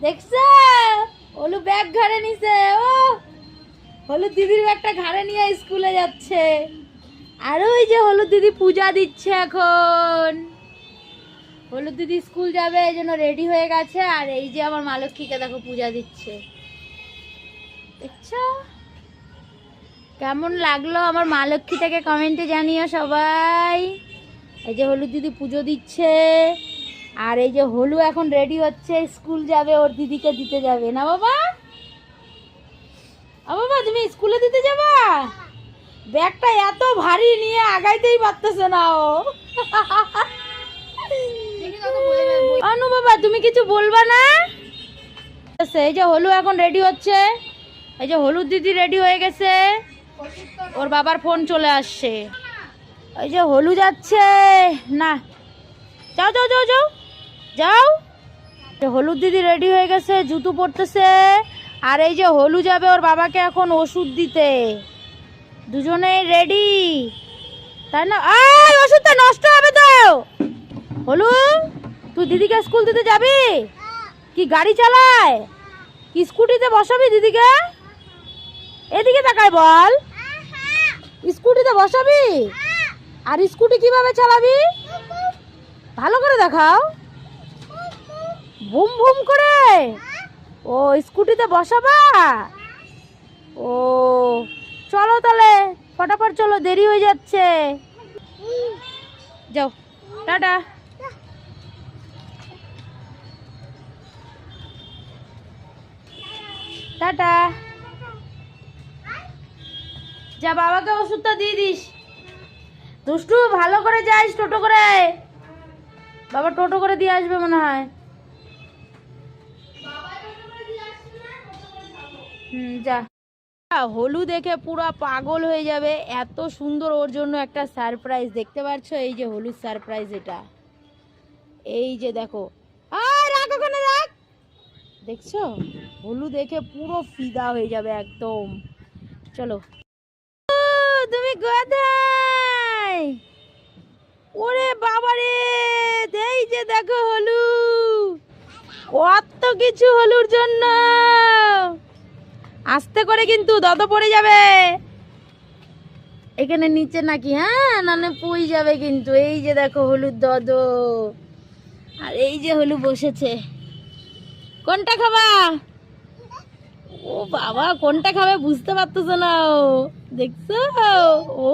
দেখছো হলু ব্যাগ ঘাড়ে নিছে। ও হলুদ দিদির ব্যাগটা ঘাড়ে নিয়ে স্কুলে যাচ্ছে। আর ওই যে হলুদ দিদি পূজা দিচ্ছে এখন। হলুদ দিদি স্কুল যাবে এই জন্য রেডি হয়ে গেছে। আর এই যে আমার মা লক্ষ্মীকে দেখো পূজা দিচ্ছে। দেখছো কেমন লাগলো আমার মা লক্ষ্মীটাকে কমেন্টে জানিও সবাই। এই যে হলুদ দিদি পুজো দিচ্ছে। আর এই যে হলু এখন রেডি হচ্ছে, স্কুল যাবে, ওর দিদিকে দিতে যাবে না বাবা? বাবা তুমি স্কুলে দিতে যাবা? ব্যাগটা এত ভারী নিয়ে আগাইতেই পারতেছে না ও। অনু বাবা তুমি কিছু বলবা না? এই যে হলু এখন রেডি হচ্ছে। এই যে হলুদ দিদি রেডি হয়ে গেছে, ওর বাবার ফোন চলে আসছে। এই যে হলু যাচ্ছে না, যাও যাও যাও যাও যাও। হলুদ দিদি রেডি হয়ে গেছে, জুতো পরতেছে। আর এই যে হলু যাবে ওর বাবাকে এখন ওষুধ দিতে। দুজনেই রেডি, তাই না? এই ওষুধটা নষ্ট হবে তো। হলু তুই দিদিকে স্কুল দিতে যাবি? কি গাড়ি চালায়? কি স্কুটিতে বসাবি দিদিকে? এদিকে তাকাই বল। স্কুটিতে বসাবি? আর স্কুটি কিভাবে চালাবি ভালো করে দেখাও। বুম বুম করে। ও স্কুটিতে বসাবা? ও চলো তাহলে ফটাফট চলো, দেরি হয়ে যাচ্ছে। যাও টাটা। টাটা। যা বাবাকে ওষুধটা দিয়ে দিস। দুষ্টু ভালো করে যাইস টোটো করে। বাবা টোটো করে দিয়ে আসবে মনে হয়। যা। হলু দেখে পুরো পাগল হয়ে যাবে, এত সুন্দর ওর জন্য একটা সারপ্রাইজ। দেখতে পাচ্ছ এই যে হলুদ সারপ্রাইজ এটা। এই যে দেখো, আর রাখ ওখানে রাখ। দেখছো হলু দেখে পুরো ফিদা হয়ে যাবে একদম। চলো। তুমি কোথায়? ওরে বাবারে, এই যে দেখো হলু, কত কিছু হলুর জন্য। আস্তে করে কিন্তু দদ পড়ে যাবে এখানে নিচে নাকি, হ্যাঁ নানে পুই যাবে কিন্তু। এই যে দেখো হলুদ দদ। আর এই যে হলু বসেছে। কোনটা খাবা? ও বাবা কোনটা খাবে বুঝতে পারতেছ না ও। দেখছো? ও